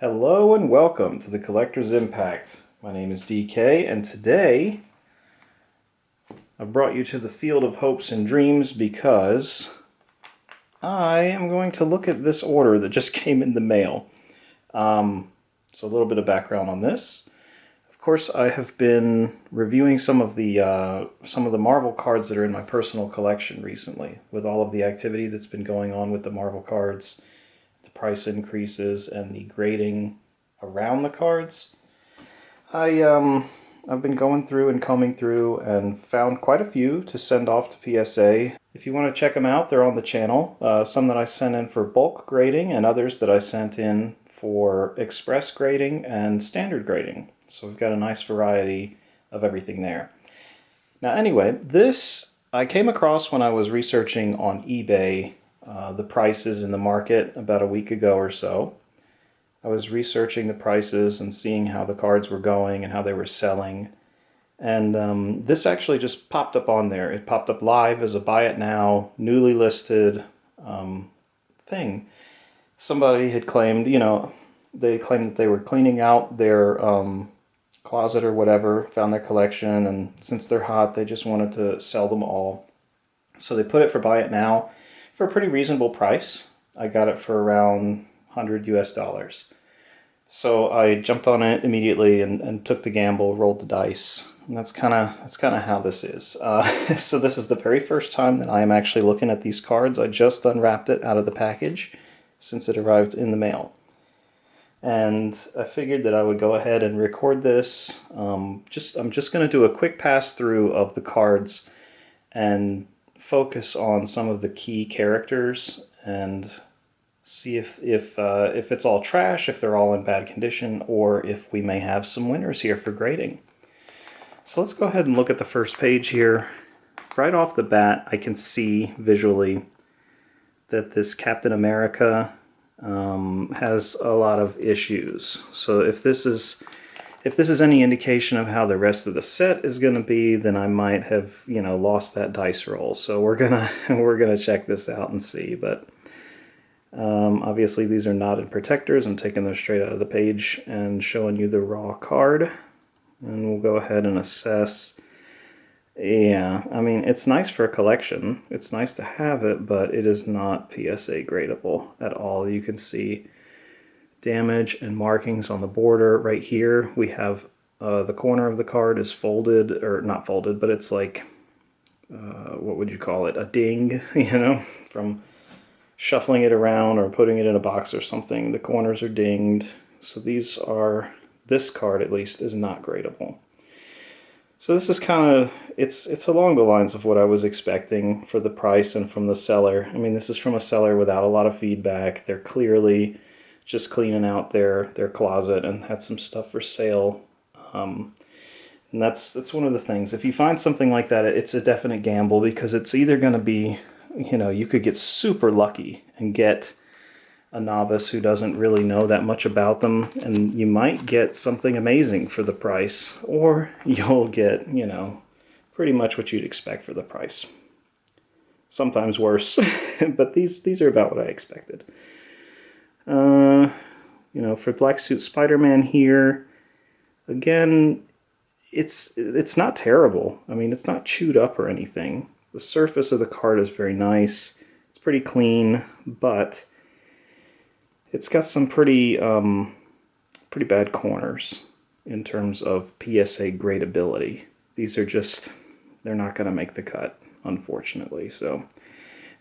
Hello and welcome to the Collector's Impact. My name is DK, and today I've brought you to the field of hopes and dreams because I am going to look at this order that just came in the mail. So a little bit of background on this. Of course, I have been reviewing some of the Marvel cards that are in my personal collection recently, with all of the activity that's been going on with the Marvel cards, the price increases, and the grading around the cards. I've been going through and combing through and found quite a few to send off to PSA. If you want to check them out, they're on the channel. Some that I sent in for bulk grading and others that I sent in for express grading and standard grading. So we've got a nice variety of everything there. Now anyway, this I came across when I was researching on eBay the prices in the market about a week ago or so. I was researching the prices and seeing how the cards were going and how they were selling. And this actually just popped up on there. It popped up live as a buy it now, newly listed thing. Somebody had claimed, they claimed that they were cleaning out their closet or whatever, found their collection, and since they're hot, they just wanted to sell them all. So they put it for buy it now for a pretty reasonable price. I got it for around 100 US. So I jumped on it immediately and took the gamble, rolled the dice, and that's kind of how this is. So this is the very first time that I am actually looking at these cards. I just unwrapped it out of the package since it arrived in the mail, and I figured that I would go ahead and record this. I'm just going to do a quick pass through of the cards and focus on some of the key characters and see if it's all trash, if they're all in bad condition, or if we may have some winners here for grading. So let's go ahead and look at the first page here. Right off the bat, I can see visually that this Captain America has a lot of issues. So if this is any indication of how the rest of the set is going to be, then I might have lost that dice roll. So we're gonna check this out and see. But obviously these are knotted protectors. I'm taking those straight out of the page and showing you the raw card. And we'll go ahead and assess. Yeah, I mean, it's nice for a collection. It's nice to have it, but it is not PSA gradable at all. You can see damage and markings on the border right here. We have the corner of the card is folded, or not folded, but it's like, what would you call it? A ding, from shuffling it around or putting it in a box or something. The corners are dinged. So this card at least is not gradable. So this is it's along the lines of what I was expecting for the price and from the seller. I mean, this is from a seller without a lot of feedback. They're clearly just cleaning out their closet and had some stuff for sale. And that's one of the things. If you find something like that, it's a definite gamble, because it's either going to be, you could get super lucky and get a novice who doesn't really know that much about them, and you might get something amazing for the price, or you'll get, pretty much what you'd expect for the price. Sometimes worse, but these are about what I expected. For Black Suit Spider-Man here, again, it's not terrible. I mean, it's not chewed up or anything. The surface of the card is very nice. It's pretty clean, but it's got some pretty bad corners in terms of PSA gradability. These are they're not going to make the cut, unfortunately. So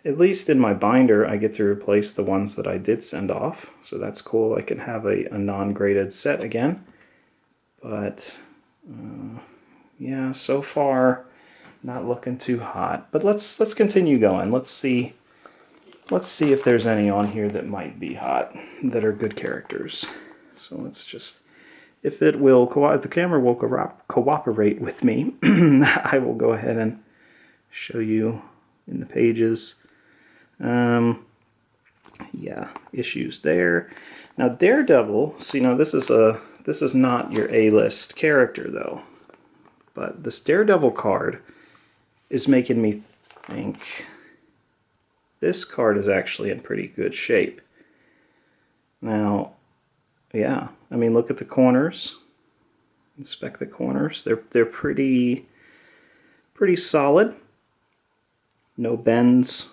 at least in my binder, I get to replace the ones that I did send off. So that's cool. I can have a non-graded set again. But yeah, so far, not looking too hot. But let's continue going. Let's see if there's any on here that might be hot, that are good characters. So let's just, if the camera will cooperate with me, I will go ahead and show you in the pages. Yeah, issues there. Now Daredevil, see, now this is not your A-list character though, but this Daredevil card is making me think this card is actually in pretty good shape. Now, yeah, I mean, look at the corners. Inspect the corners. They're pretty solid. No bends.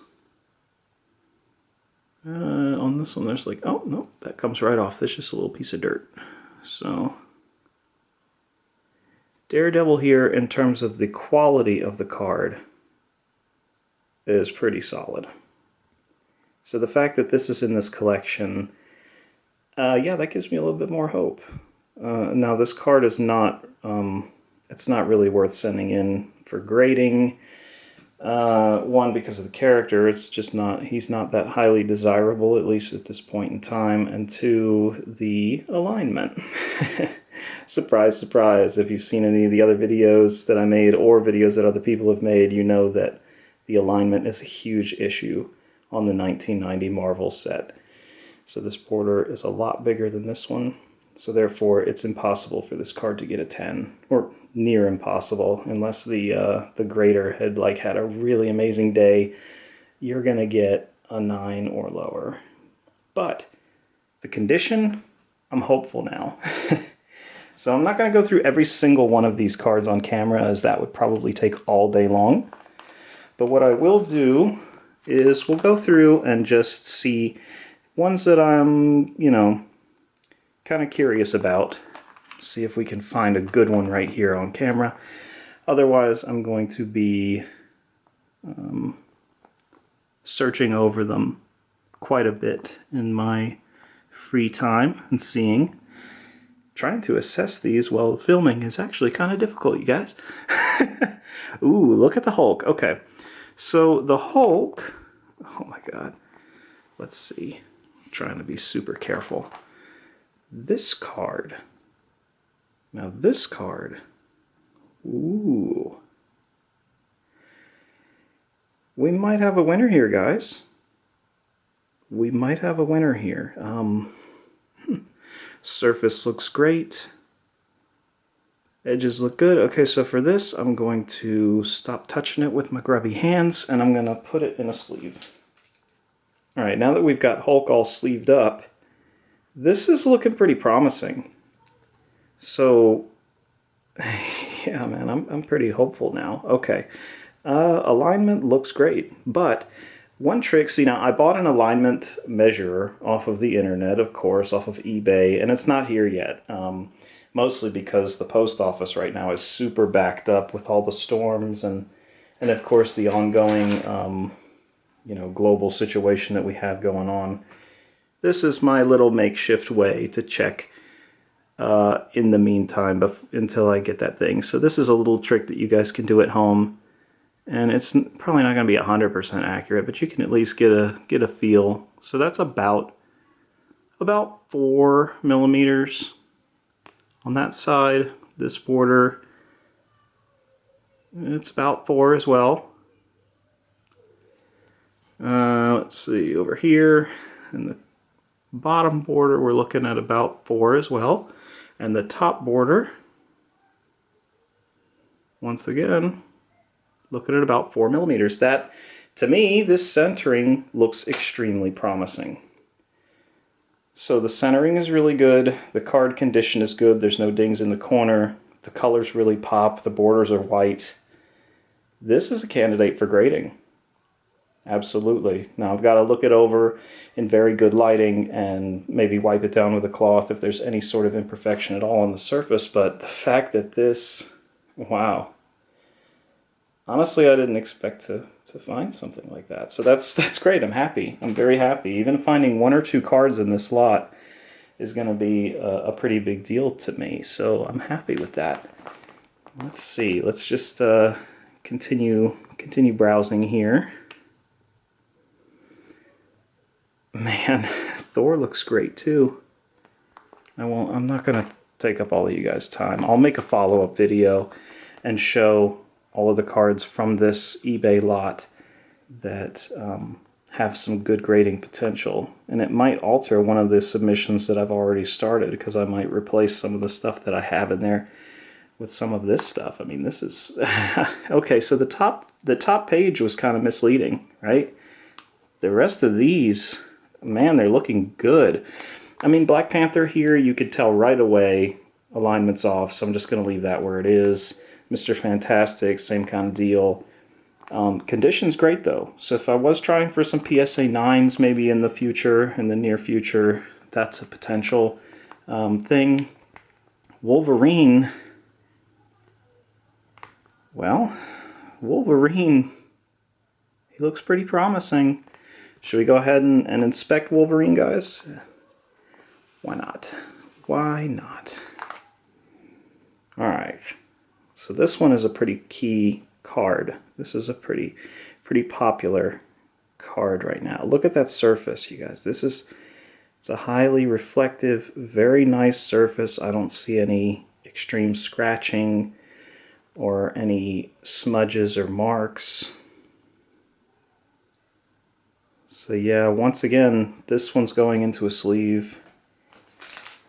On this one, there's like, oh no, that comes right off. That's just a little piece of dirt. So Daredevil here, in terms of the quality of the card, is pretty solid. So the fact that this is in this collection, yeah, that gives me a little bit more hope. Now this card is not, it's not really worth sending in for grading. One, because of the character, it's just not, he's not that highly desirable, at least at this point in time, and two, the alignment. Surprise, surprise, if you've seen any of the other videos that I made or videos that other people have made, you know that the alignment is a huge issue on the 1990 Marvel set. So this border is a lot bigger than this one, so therefore it's impossible for this card to get a 10, or near impossible, unless the grader had a really amazing day. You're gonna get a 9 or lower. But the condition, I'm hopeful now. So I'm not gonna go through every single one of these cards on camera, as that would probably take all day long. But what I will do is we'll go through and just see ones that I'm, you know, kind of curious about. See if we can find a good one right here on camera. Otherwise, I'm going to be searching over them quite a bit in my free time and seeing. Trying to assess these while filming is actually kind of difficult, you guys. Ooh, look at the Hulk. Okay, so the Hulk, oh my god, let's see. I'm trying to be super careful. This card. Now this card, ooh. We might have a winner here, guys. We might have a winner here. Surface looks great. Edges look good. Okay, so for this, I'm going to stop touching it with my grubby hands, and I'm going to put it in a sleeve. Alright, now that we've got Hulk all sleeved up, this is looking pretty promising. So, yeah, man, I'm pretty hopeful now. Okay, alignment looks great, but one trick, see now, I bought an alignment measurer off of the internet, of course, off of eBay, and it's not here yet. Mostly because the post office right now is super backed up with all the storms and of course the ongoing, you know, global situation that we have going on. This is my little makeshift way to check in the meantime until I get that thing. So this is a little trick that you guys can do at home. And it's probably not going to be 100% accurate, but you can at least get a feel. So that's about 4 millimeters on that side. This border, it's about 4 as well. Let's see, over here in the bottom border, we're looking at about 4 as well. And the top border, once again, looking at about 4 millimeters. That, to me, this centering looks extremely promising. So the centering is really good, the card condition is good, there's no dings in the corner, the colors really pop, the borders are white. This is a candidate for grading. Absolutely. Now I've got to look it over in very good lighting and maybe wipe it down with a cloth if there's any sort of imperfection at all on the surface, but the fact that this, wow. Honestly, I didn't expect to find something like that. So that's great. I'm happy. I'm very happy. Even finding 1 or 2 cards in this lot is going to be a pretty big deal to me. So I'm happy with that. Let's see. Let's just continue browsing here. Man, Thor looks great too. I'm not going to take up all of you guys' time. I'll make a follow-up video and show all of the cards from this eBay lot that have some good grading potential. And it might alter one of the submissions that I've already started, because I might replace some of the stuff that I have in there with some of this stuff. I mean, this is... Okay, so the top page was kind of misleading, right? The rest of these, man, they're looking good. I mean, Black Panther here, you could tell right away alignment's off, so I'm just going to leave that where it is. Mr. Fantastic, same kind of deal. Condition's great though, so if I was trying for some PSA 9s maybe in the future, in the near future, that's a potential thing. Wolverine, well, Wolverine, he looks pretty promising. Should we go ahead and inspect Wolverine, guys? Why not? Why not? Alright, so this one is a pretty key card. This is a pretty popular card right now. Look at that surface, you guys. It's a highly reflective, very nice surface. I don't see any extreme scratching or any smudges or marks. So yeah, once again, this one's going into a sleeve.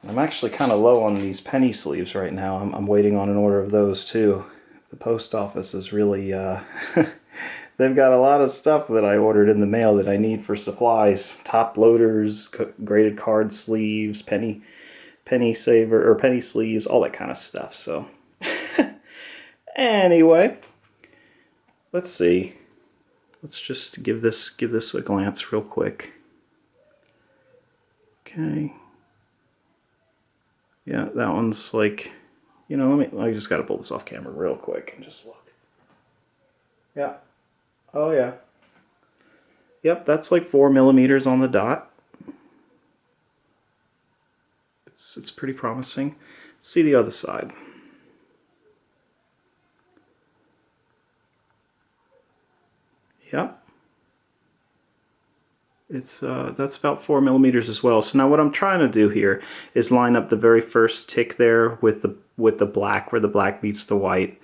I'm actually kind of low on these penny sleeves right now. I'm waiting on an order of those too. The post office is really, they've got a lot of stuff that I ordered in the mail that I need for supplies. Top loaders, graded card sleeves, penny saver, or penny sleeves, all that kind of stuff. So anyway, let's see. Let's just give this a glance real quick. Okay. Yeah, that one's like, you know, I just gotta pull this off camera real quick and just look. Yeah. Oh yeah. Yep, that's like 4 millimeters on the dot. It's pretty promising. Let's see the other side. Yep. It's that's about 4 millimeters as well. So now what I'm trying to do here is line up the very first tick there with the black, where the black meets the white,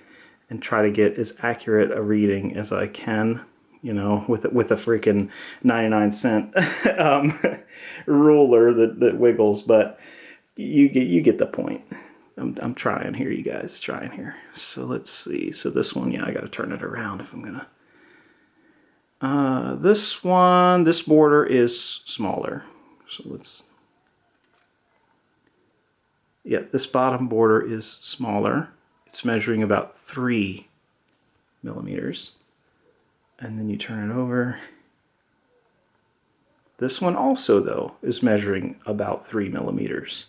and try to get as accurate a reading as I can. You know, with a freaking 99-cent ruler that wiggles, but you get the point. I'm trying here, you guys, trying here. So let's see. So this one, yeah, I got to turn it around if I'm gonna. This one, this border is smaller. So let's, yeah, this bottom border is smaller. It's measuring about 3 millimeters. And then you turn it over. This one also, though, is measuring about 3 millimeters.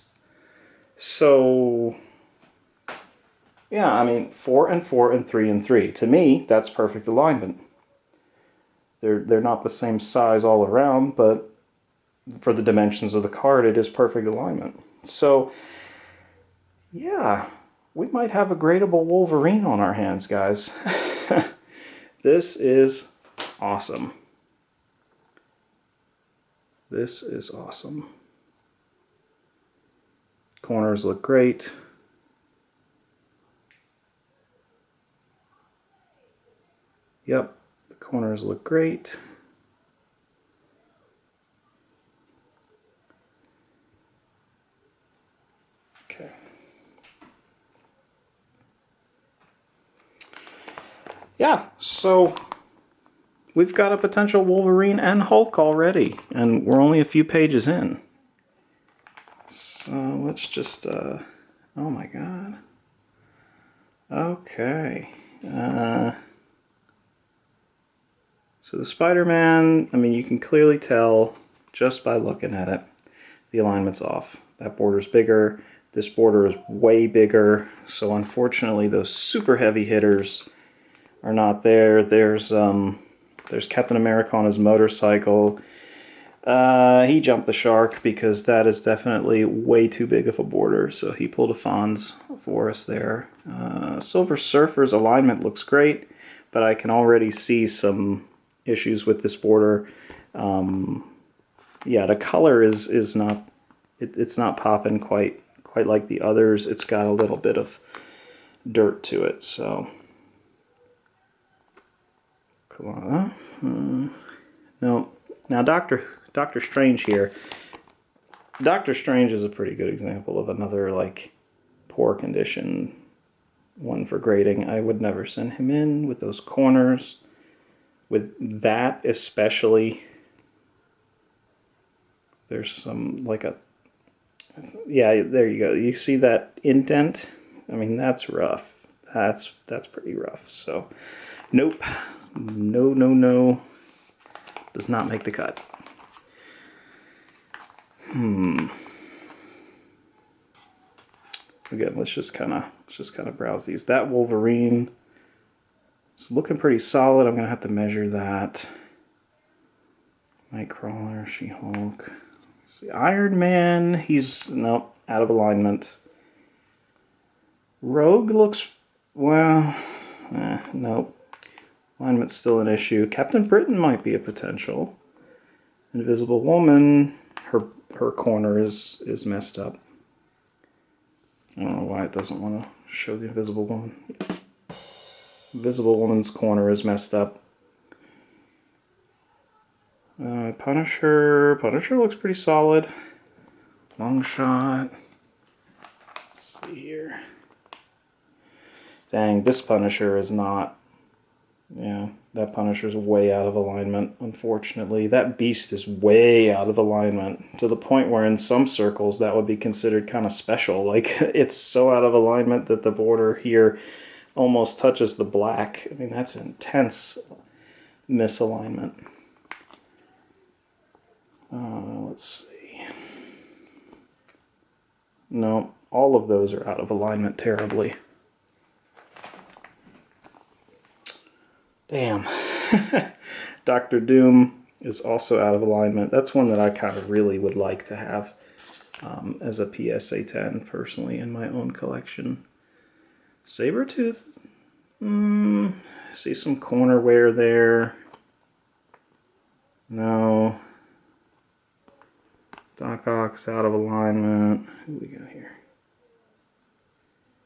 So, yeah, I mean, 4 and 4 and 3 and 3. To me, that's perfect alignment. They're not the same size all around, but for the dimensions of the card, it is perfect alignment. So, yeah, we might have a gradable Wolverine on our hands, guys. This is awesome. This is awesome. Corners look great. Yep, the corners look great. Okay. Yeah, so we've got a potential Wolverine and Hulk already, and we're only a few pages in. So let's just, oh my god. Okay. So the Spider-Man, I mean, you can clearly tell just by looking at it, the alignment's off. That border's bigger, this border is way bigger, so unfortunately those super heavy hitters are not there. There's Captain America on his motorcycle. He jumped the shark because that is definitely way too big of a border, so he pulled a Fonz for us there. Silver Surfer's alignment looks great, but I can already see some issues with this border. Yeah, the color is not, it's not popping quite like the others. It's got a little bit of dirt to it, so. No, now Doctor Strange here. Doctor Strange is a pretty good example of another like poor condition one for grading. I would never send him in with those corners. With that especially, there's some like a Yeah, there you go. You see that indent? I mean, that's rough. That's pretty rough. So, nope. No, no, no. Does not make the cut. Again, let's just kind of browse these. That Wolverine is looking pretty solid. I'm gonna have to measure that. Nightcrawler, She-Hulk. See, Iron Man, he's nope, out of alignment. Rogue looks well. Nope. Alignment's still an issue. Captain Britain might be a potential. Invisible Woman, her corner is messed up. I don't know why it doesn't want to show the Invisible Woman. Invisible Woman's corner is messed up. Punisher looks pretty solid. Long shot. Let's see here. Dang, this Punisher is not. Yeah, that Punisher's way out of alignment, unfortunately. That Beast is way out of alignment, to the point where in some circles that would be considered kind of special. Like, it's so out of alignment that the border here almost touches the black. I mean, that's intense misalignment. Let's see. No, all of those are out of alignment terribly. Damn. Doctor Doom is also out of alignment. That's one that I kind of really would like to have as a PSA 10 personally in my own collection. Sabretooth, see some corner wear there. No. Doc Ock's out of alignment. Who we got here?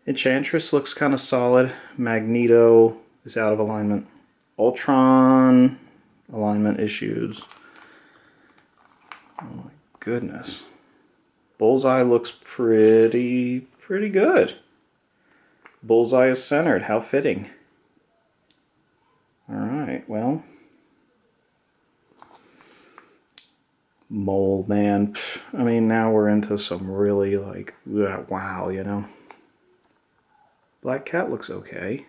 Enchantress looks kind of solid. Magneto is out of alignment. Ultron, alignment issues. Oh my goodness. Bullseye looks pretty good. Bullseye is centered. How fitting. Alright, well. Mole Man. I mean, now we're into some really, like, wow, you know. Black Cat looks okay.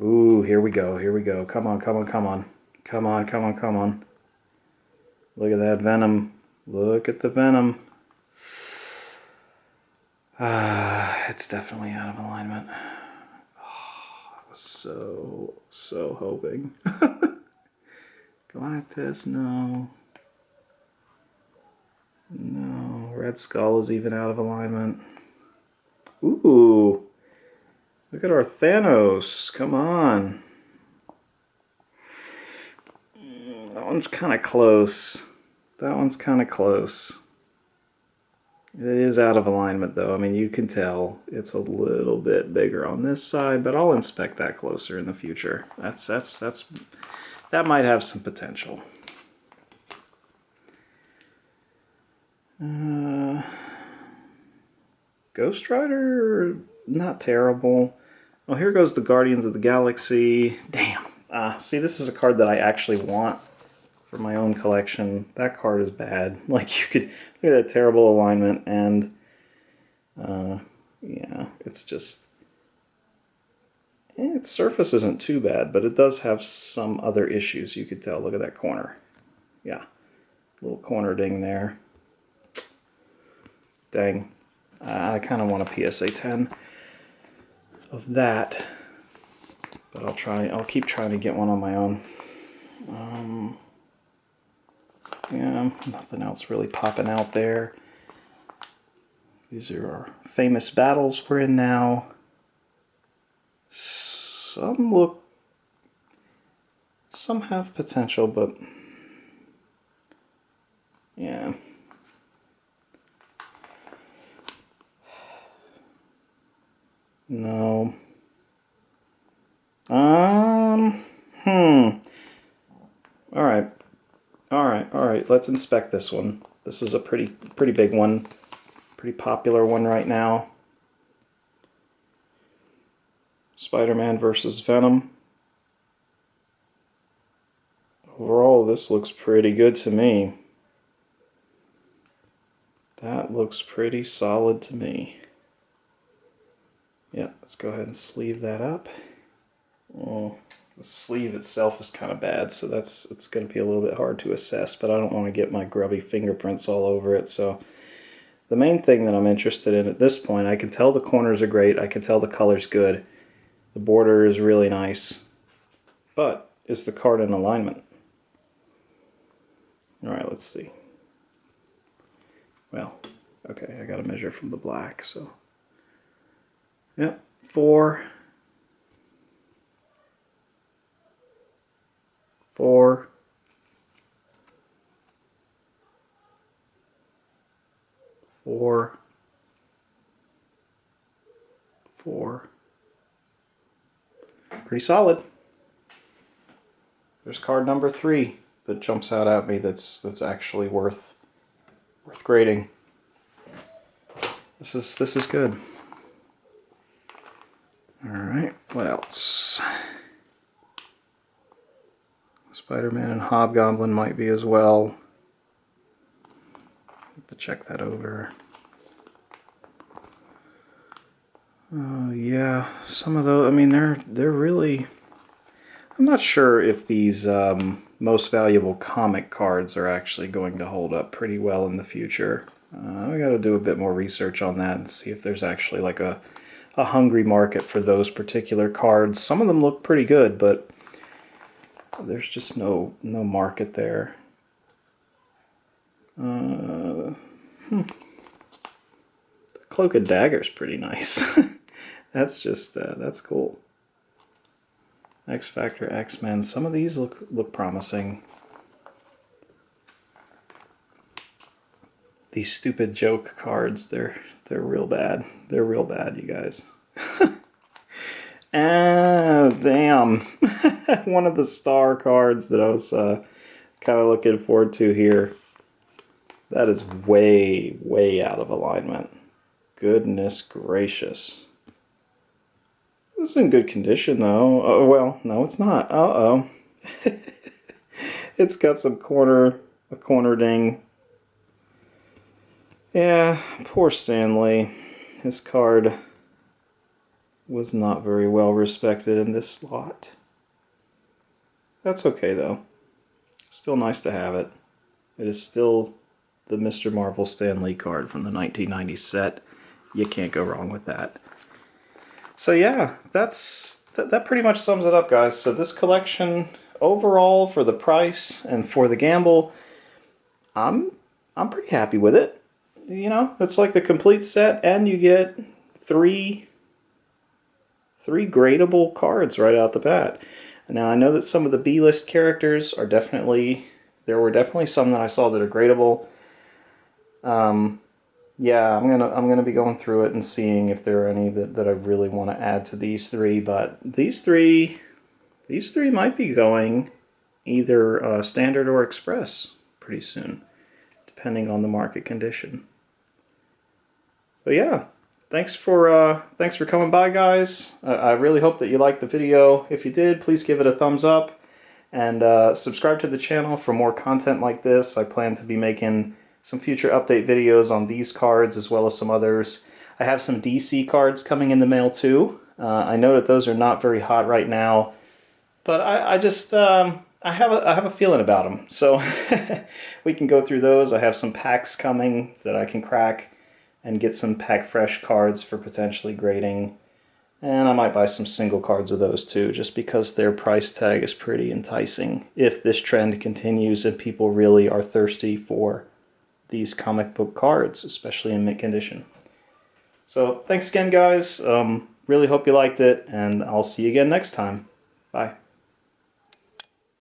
Ooh, here we go, here we go. Come on, come on, come on. Come on, come on, come on. Look at that Venom. Look at the Venom. It's definitely out of alignment. So hoping. Galactus, no. No. Red Skull is even out of alignment. Ooh. Look at our Thanos. Come on. That one's kind of close. That one's kind of close. It is out of alignment, though. I mean, you can tell it's a little bit bigger on this side, but I'll inspect that closer in the future. That might have some potential. Ghost Rider, not terrible. Oh, here goes the Guardians of the Galaxy. Damn. See, this is a card that I actually want for my own collection. That card is bad. Like, you could look at that terrible alignment, and yeah, it's just its surface isn't too bad, but it does have some other issues. You could tell. Look at that corner. Yeah, little corner ding there. Dang, I kind of want a PSA 10 of that, but I'll keep trying to get one on my own. Yeah, nothing else really popping out there. These are our famous battles we're in now. Some have potential, but yeah. No. All right. Let's inspect this one. This is a pretty big one. Pretty popular one right now. Spider-Man versus Venom. Overall, this looks pretty good to me. That looks pretty solid to me. Yeah, let's go ahead and sleeve that up. Oh, the sleeve itself is kind of bad, so it's going to be a little bit hard to assess, but I don't want to get my grubby fingerprints all over it. So the main thing that I'm interested in at this point, I can tell the corners are great, I can tell the color's good, the border is really nice, but is the card in alignment? Alright, let's see. Well, okay, I gotta measure from the black, so. Yep, 4, 4, 4, 4. Pretty solid. There's card number 3 that jumps out at me that's actually worth grading. This is good. Alright, what else? Spider-Man and Hobgoblin might be as well. Have to check that over. Yeah, some of those, I mean, they're really... I'm not sure if these most valuable comic cards are actually going to hold up pretty well in the future. I got to do a bit more research on that and see if there's actually like a hungry market for those particular cards. Some of them look pretty good, but there's just no market there. The Cloak and Dagger's pretty nice. That's just that's cool. X Factor, X-Men. Some of these look promising. These stupid joke cards, they're real bad. They're real bad, you guys. Ah, damn. One of the star cards that I was kind of looking forward to here. That is way, way out of alignment. Goodness gracious. This is in good condition, though. Oh, well, no, it's not. Uh-oh. It's got some a corner ding. Yeah, poor Stanley. His card was not very well respected in this slot. That's okay, though. Still nice to have it. It is still the Mr. Marvel Stan Lee card from the 1990 set. You can't go wrong with that. So yeah, that pretty much sums it up, guys. So this collection, overall, for the price and for the gamble, I'm pretty happy with it. You know, it's like the complete set, and you get three gradable cards right out the bat. Now I know that some of the B-list characters are definitely, there were definitely some that I saw that are gradable. Yeah, I'm gonna be going through it and seeing if there are any that I really want to add to these three. But these three might be going either standard or express pretty soon, depending on the market condition. So yeah, thanks for coming by, guys. I really hope that you liked the video. If you did, please give it a thumbs up and subscribe to the channel for more content like this. I plan to be making some future update videos on these cards as well as some others. I have some DC cards coming in the mail too. I know that those are not very hot right now, but I just I have a feeling about them. So we can go through those. I have some packs coming that I can crack and get some pack fresh cards for potentially grading. And I might buy some single cards of those too, just because their price tag is pretty enticing if this trend continues and people really are thirsty for these comic book cards, especially in mint condition. So thanks again, guys. Really hope you liked it, and I'll see you again next time. Bye.